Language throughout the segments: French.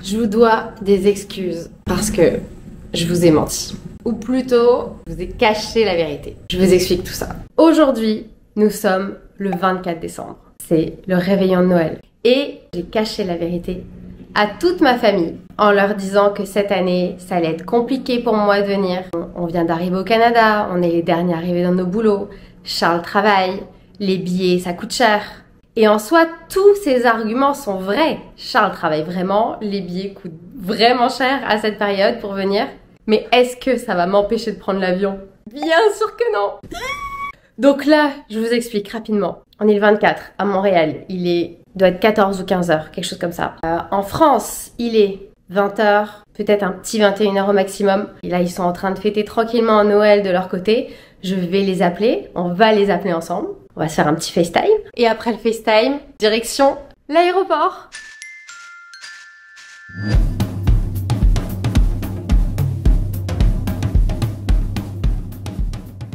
Je vous dois des excuses parce que je vous ai menti. Ou plutôt, je vous ai caché la vérité. Je vous explique tout ça. Aujourd'hui, nous sommes le 24 décembre. C'est le réveillon de Noël. Et j'ai caché la vérité à toute ma famille en leur disant que cette année, ça allait être compliqué pour moi de venir. On vient d'arriver au Canada, on est les derniers arrivés dans nos boulots. Charles travaille, les billets, ça coûte cher. Et en soi, tous ces arguments sont vrais. Charles travaille vraiment, les billets coûtent vraiment cher à cette période pour venir. Mais est-ce que ça va m'empêcher de prendre l'avion? Bien sûr que non! Donc là, je vous explique rapidement. On est le 24 à Montréal. Doit être 14 ou 15 heures, quelque chose comme ça. En France, il est 20 heures, peut-être un petit 21 heures au maximum. Et là, ils sont en train de fêter tranquillement Noël de leur côté. Je vais les appeler. On va les appeler ensemble. On va se faire un petit FaceTime. Et après le FaceTime, direction l'aéroport.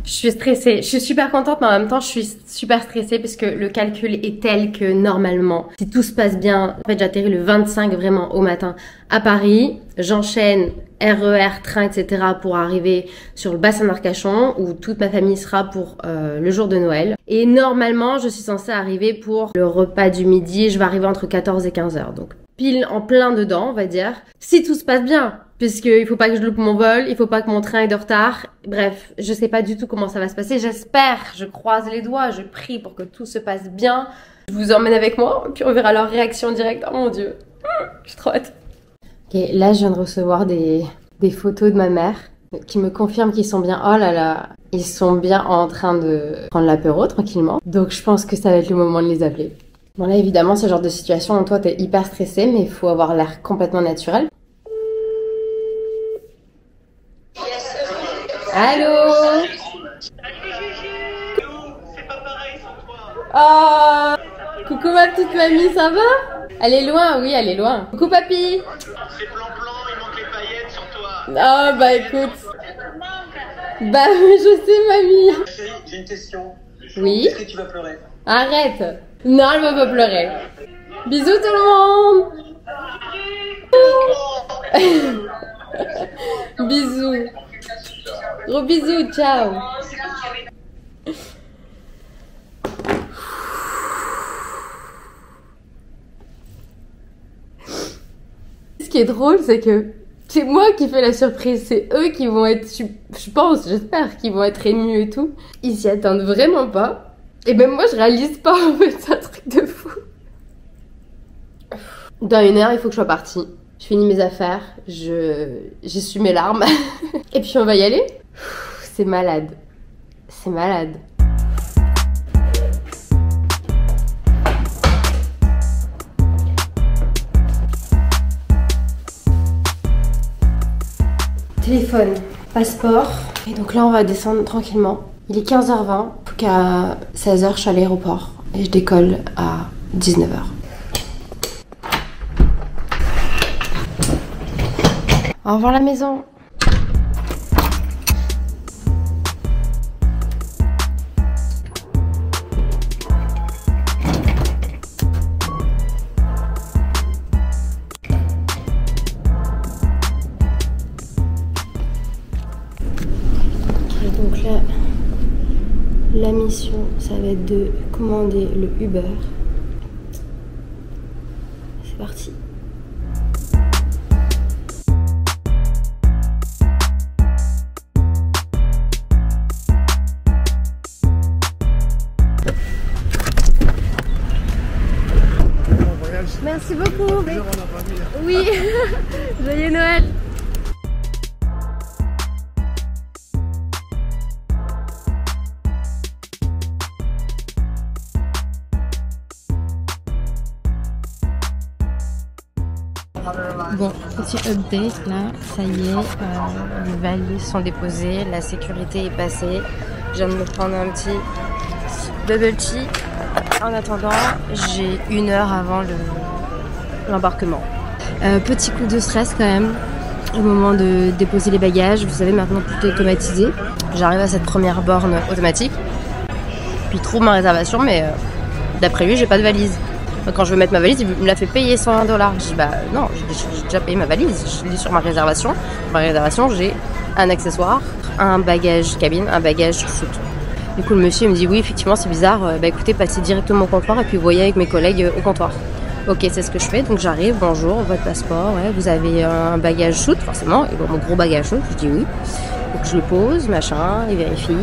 Je suis stressée, je suis super contente mais en même temps je suis super stressée parce que le calcul est tel que normalement, si tout se passe bien, en fait j'atterris le 25 vraiment au matin à Paris, j'enchaîne RER, train, etc. pour arriver sur le bassin d'Arcachon où toute ma famille sera pour le jour de Noël. Et normalement je suis censée arriver pour le repas du midi, je vais arriver entre 14 et 15 heures, donc pile en plein dedans on va dire, si tout se passe bien. Puisqu'il faut pas que je loupe mon vol, il faut pas que mon train ait de retard. Bref, je sais pas du tout comment ça va se passer. J'espère, je croise les doigts, je prie pour que tout se passe bien. Je vous emmène avec moi, puis on verra leur réaction directe. Oh mon Dieu, je suis trop hâte. Ok, là je viens de recevoir des photos de ma mère qui me confirment qu'ils sont bien. Oh là là, ils sont bien en train de prendre l'apéro tranquillement. Donc je pense que ça va être le moment de les appeler. Bon là évidemment, ce genre de situation, toi t'es hyper stressé, mais il faut avoir l'air complètement naturel. Allô? C'est pas pareil sans toi. Oh! Coucou ma petite mamie, ça va? Elle est loin, oui, elle est loin. Coucou papy! C'est plan-plan, il manque les paillettes sur toi. Oh bah écoute. Bah je sais mamie. Chérie, j'ai une question. Oui? Est-ce que tu vas pleurer? Arrête! Non, elle va pas pleurer. Bisous tout le monde! Bisous. Gros bisous, ciao. Ce qui est drôle, c'est que c'est moi qui fais la surprise. C'est eux qui vont être, je pense, j'espère, qu'ils vont être émus et tout. Ils s'y attendent vraiment pas. Et même moi, je réalise pas, en fait, c'est un truc de fou. Dans 1 heure, il faut que je sois partie. Je finis mes affaires, j'essuie mes larmes. Et puis on va y aller. C'est malade. C'est malade. Téléphone, passeport. Et donc là on va descendre tranquillement. Il est 15h20. Faut qu'à 16h je suis à l'aéroport. Et je décolle à 19h. Au revoir la maison. Ok, donc là, la mission, ça va être de commander le Uber. C'est parti. Merci beaucoup. Oui, joyeux Noël. Bon, petit update là, ça y est, les valises sont déposées, la sécurité est passée. Je viens de me prendre un petit bubble tea. En attendant, j'ai 1 heure avant l'embarquement. Petit coup de stress quand même au moment de déposer les bagages. Vous savez, maintenant tout est automatisé. J'arrive à cette première borne automatique, puis trouve ma réservation, mais d'après lui, j'ai pas de valise. Quand je veux mettre ma valise, il me l'a fait payer 120 $. Je dis bah non, j'ai déjà payé ma valise, je l'ai sur ma réservation. Sur ma réservation, j'ai un accessoire, un bagage cabine, un bagage soute. Du coup, le monsieur me dit oui, effectivement, c'est bizarre. Bah écoutez, passez directement au comptoir et puis vous voyez avec mes collègues au comptoir. Ok, c'est ce que je fais. Donc j'arrive, bonjour, votre passeport, ouais, vous avez un bagage soute, forcément. Et bon, mon gros bagage soute, je dis oui. Donc je le pose, machin, il vérifie.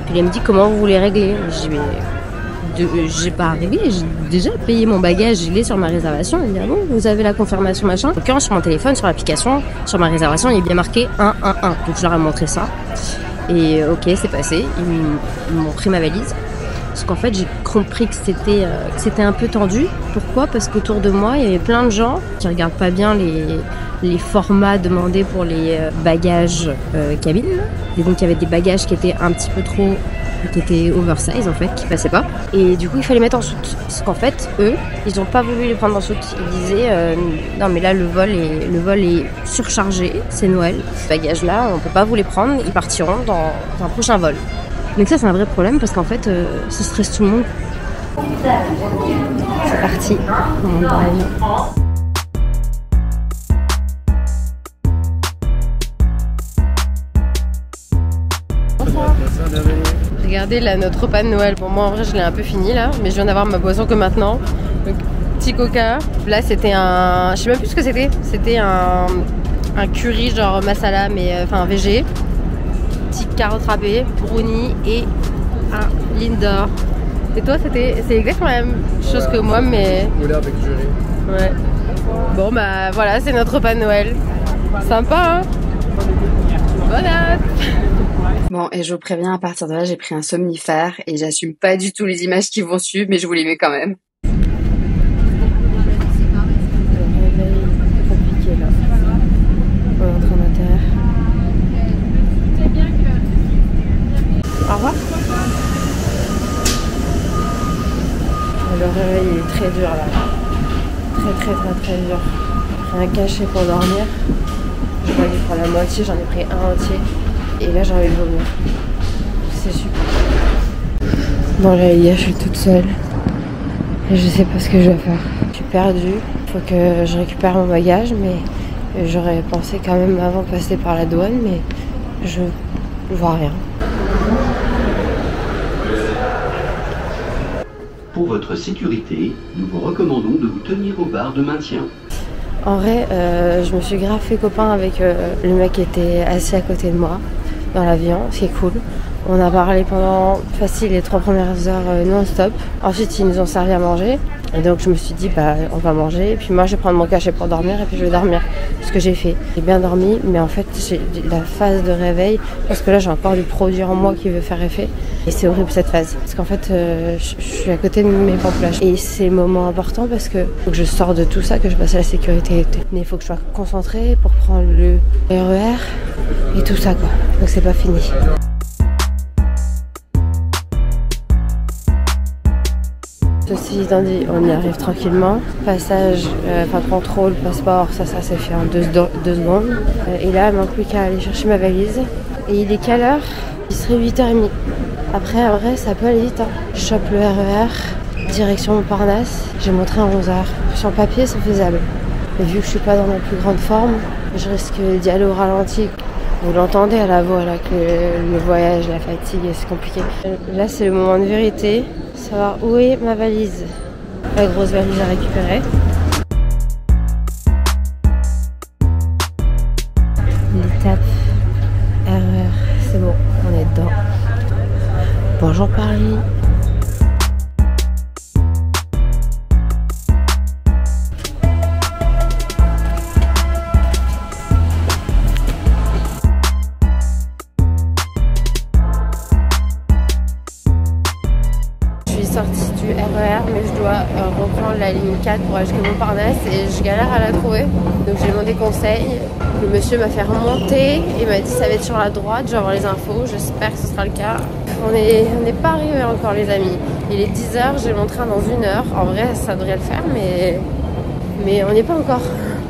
Puis il me dit comment vous voulez régler. Je dis mais j'ai pas réglé, j'ai déjà payé mon bagage, je l'ai sur ma réservation. Il dit ah bon, vous avez la confirmation machin. Donc quand sur mon téléphone, sur l'application, sur ma réservation, il est bien marqué 111. Donc je leur ai montré ça. Et ok, c'est passé. Ils m'ont pris ma valise. Parce qu'en fait, j'ai compris que c'était un peu tendu. Pourquoi ? Parce qu'autour de moi, il y avait plein de gens qui regardent pas bien les formats demandés pour les bagages cabine. Et donc, il y avait des bagages qui étaient un petit peu trop... qui étaient oversize, en fait, qui passaient pas. Et du coup, il fallait mettre en soute. Parce qu'en fait, eux, ils ont pas voulu les prendre en soute. Ils disaient, non mais là, le vol est surchargé, c'est Noël. Ces bagages-là, on peut pas vous les prendre. Ils partiront dans un prochain vol. Donc ça c'est un vrai problème parce qu'en fait ça stresse tout le monde. C'est parti, on monte dans l'avion. Regardez là notre repas de Noël. Pour moi en vrai je l'ai un peu fini là, mais je viens d'avoir ma boisson que maintenant. Donc petit coca. Là c'était un... je sais même plus ce que c'était. C'était un curry genre masala mais enfin végé. Petite carotte râpée, brownie et un Lindor. Et toi c'est exactement la même chose que moi mais... Moulin avec juré. Ouais. Bon bah voilà, c'est notre repas de Noël. Sympa hein. Bonne hâte. Bon, et je vous préviens, à partir de là, j'ai pris un somnifère et j'assume pas du tout les images qui vont suivre, mais je vous les mets quand même. Compliqué là. On est en train d'atterrir. Au revoir. Le réveil est très dur là. Très dur. J'ai un cachet pour dormir. Je vais aller prendre la moitié, j'en ai pris un entier. Et là j'ai envie de vomir. C'est super. Bon là je suis toute seule. Et je sais pas ce que je dois faire. Je suis perdue. Faut que je récupère mon bagage, mais j'aurais pensé quand même avant de passer par la douane, mais je vois rien. Pour votre sécurité, nous vous recommandons de vous tenir aux barres de maintien. En vrai, je me suis grave fait copain avec le mec qui était assis à côté de moi dans l'avion, ce qui est cool. On a parlé pendant facile les 3 premières heures non-stop. Ensuite, ils nous ont servi à manger. Et donc, je me suis dit, bah, on va manger. Et puis moi, je vais prendre mon cachet pour dormir et puis je vais dormir. Ce que j'ai fait. J'ai bien dormi, mais en fait, j'ai la phase de réveil. Parce que là, j'ai encore du produit en moi qui veut faire effet. Et c'est horrible cette phase. Parce qu'en fait, je suis à côté de mes pamplages. Et c'est le moment important parce que faut que je sors de tout ça, que je passe à la sécurité. Mais il faut que je sois concentrée pour prendre le RER et tout ça, quoi. Donc, c'est pas fini. Ceci étant dit, on y arrive tranquillement. Passage, contrôle, passeport, ça s'est fait en 2 secondes. Et là, il manque plus qu'à aller chercher ma valise. Et il est quelle heure ? Il serait 8h30. Après, en vrai, ça peut aller vite. Hein. Je chope le RER, direction Montparnasse. J'ai montré à 11h. Sur le papier, c'est faisable. Mais vu que je suis pas dans ma plus grande forme, je risque d'y aller au ralenti. Vous l'entendez à la voix là, que le voyage, la fatigue, c'est compliqué. Là, c'est le moment de vérité. Savoir où est ma valise. La grosse valise à récupérer. L'étape RER, c'est bon, on est dedans. Bonjour Paris. Sortie du RER, mais je dois reprendre la ligne 4 pour aller jusqu'à Montparnasse et je galère à la trouver. Donc j'ai demandé conseil. Le monsieur m'a fait remonter et m'a dit ça va être sur la droite, je vais avoir les infos, j'espère que ce sera le cas. On n'est pas arrivé encore les amis. Il est 10h, j'ai mon train dans 1 heure. En vrai ça devrait le faire mais on n'y est pas encore.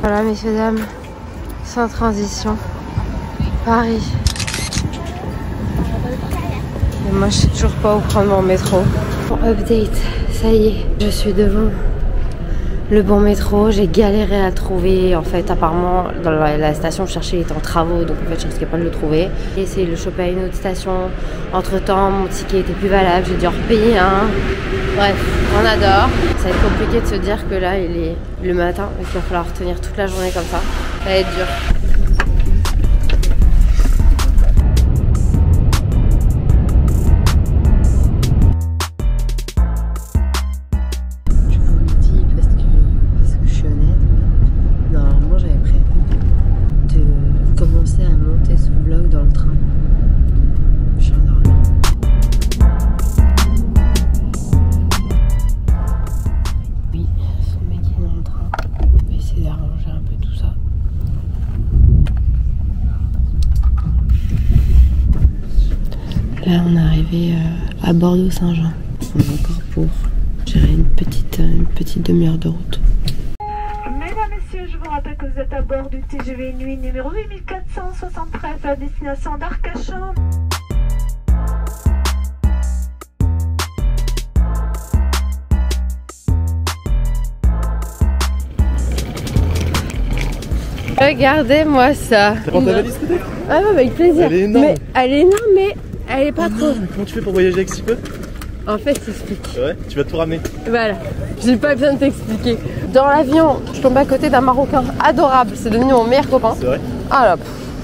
Voilà messieurs dames, sans transition, Paris. Et moi je sais toujours pas où prendre mon métro. Update, ça y est, je suis devant le bon métro. J'ai galéré à le trouver. En fait, apparemment, dans la station, je cherchais, il était en travaux, donc en fait, je risquais pas de le trouver. J'ai essayé de le choper à une autre station. Entre-temps, mon ticket était plus valable. J'ai dû en repayer un. Bref, on adore. Ça va être compliqué de se dire que là, il est le matin et qu'il va falloir tenir toute la journée comme ça. Ça va être dur. Là, on est arrivé à Bordeaux-Saint-Jean. On est encore pour gérer une petite demi-heure de route. Mesdames, Messieurs, je vous rappelle que vous êtes à bord du TGV Nuit numéro 8473 à destination d'Arcachon. Regardez-moi ça. T'as pensé à la valise peut-être? Ah ouais, avec plaisir. Elle est énorme. Mais elle est énorme, mais elle est pas trop. Non, comment tu fais pour voyager avec si peu? En fait, je t'explique. Ouais, tu vas tout ramener. Voilà, j'ai pas besoin de t'expliquer. Dans l'avion, je tombe à côté d'un Marocain adorable. C'est devenu mon meilleur copain. C'est vrai? Ah là,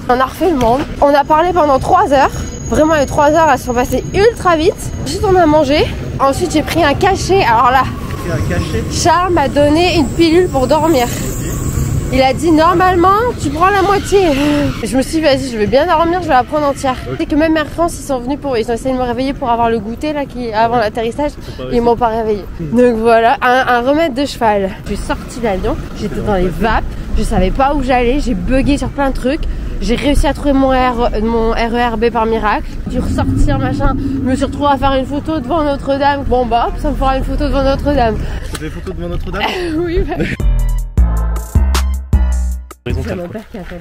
on a refait le monde. On a parlé pendant 3 heures. Vraiment, les 3 heures, elles sont passées ultra vite. Ensuite, on a mangé. Ensuite, j'ai pris un cachet. Alors là, Un cachet. Charles m'a donné une pilule pour dormir. Il a dit normalement tu prends la moitié. Je me suis dit vas-y, je vais bien dormir, je vais la prendre entière. Tu sais que même Air France ils sont venus ils ont essayé de me réveiller pour avoir le goûter là avant l'atterrissage. Ils m'ont pas réveillé. Donc voilà, un remède de cheval. Je suis sortie de l'avion, j'étais dans les vapes, je savais pas où j'allais, j'ai bugué sur plein de trucs. J'ai réussi à trouver mon RERB par miracle. J'ai dû ressortir machin. Je me suis retrouvée à faire une photo devant Notre-Dame. Bon bah ça me fera une photo devant Notre-Dame. Tu fais des photos devant Notre-Dame? Oui bah. C'est mon père qui appelle.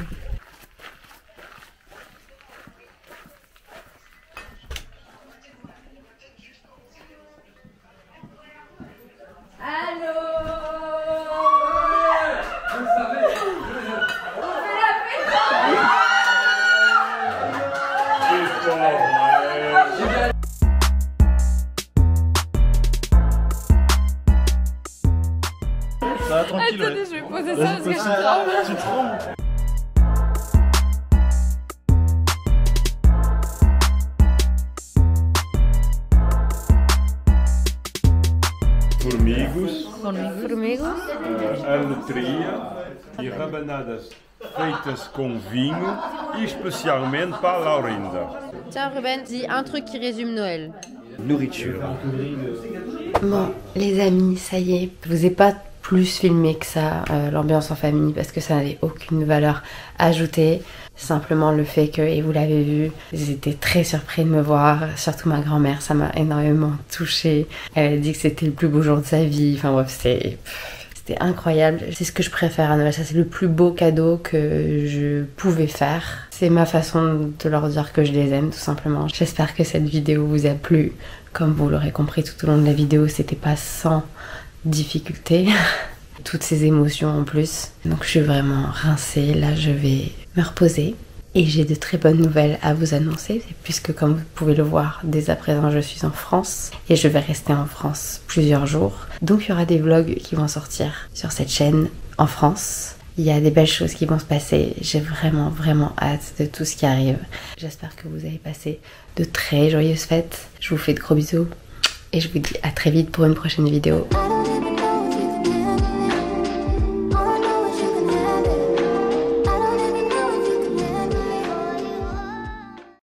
Allô? Ça va tranquille. Attendez, Ouais. je vais poser ça parce que je tremble. Tu trembles. Formigos. Aletria e rabanadas feitas com vinho e especialmente para a Laurinda. Tiens Ruben, dis un truc qui résume Noël. Nourriture. Bon, les amis, ça y est, je vous ai pas plus filmé que ça, l'ambiance en famille, parce que ça n'avait aucune valeur ajoutée. Simplement le fait que, et vous l'avez vu, ils étaient très surpris de me voir, surtout ma grand-mère, ça m'a énormément touchée. Elle a dit que c'était le plus beau jour de sa vie, enfin bref, c'était incroyable. C'est ce que je préfère à Noël, ça c'est le plus beau cadeau que je pouvais faire. C'est ma façon de leur dire que je les aime, tout simplement. J'espère que cette vidéo vous a plu. Comme vous l'aurez compris tout au long de la vidéo, c'était pas sans difficulté. Toutes ces émotions en plus. Donc je suis vraiment rincée, là je vais me reposer. Et j'ai de très bonnes nouvelles à vous annoncer, puisque comme vous pouvez le voir, dès à présent je suis en France et je vais rester en France plusieurs jours. Donc il y aura des vlogs qui vont sortir sur cette chaîne en France. Il y a des belles choses qui vont se passer. J'ai vraiment hâte de tout ce qui arrive. J'espère que vous avez passé de très joyeuses fêtes. Je vous fais de gros bisous et je vous dis à très vite pour une prochaine vidéo.